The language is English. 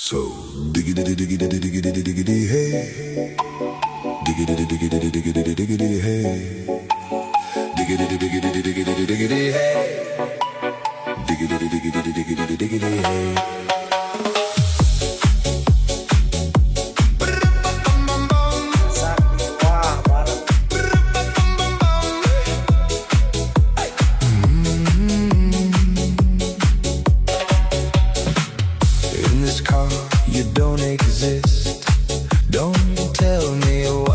So diggity diggity diggity diggity hey, diggity diggity diggity diggity hey, diggity diggity diggity diggity hey, diggity diggity diggity diggity hey. You don't exist. Don't tell me why.